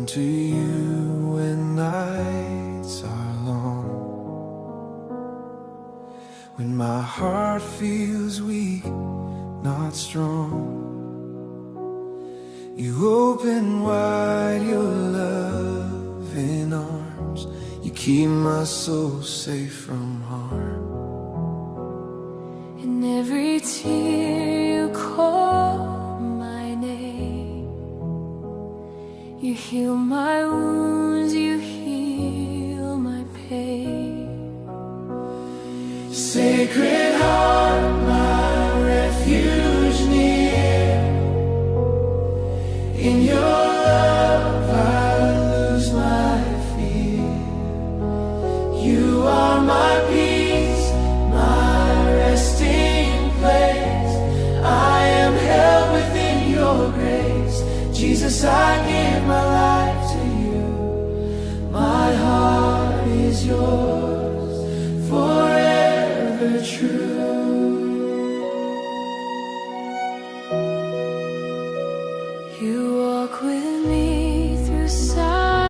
to you when nights are long, when my heart feels weak, not strong. You open wide your loving arms, you keep my soul safe from harm. In every tear you call my name, you heal my wounds, you heal my pain. Sacred Heart, my refuge near, in your love I lose my fear. You are my peace, my resting place. I am held within your grace. Jesus, I give my life to you. My heart is yours, forever true. You walk with me through silence.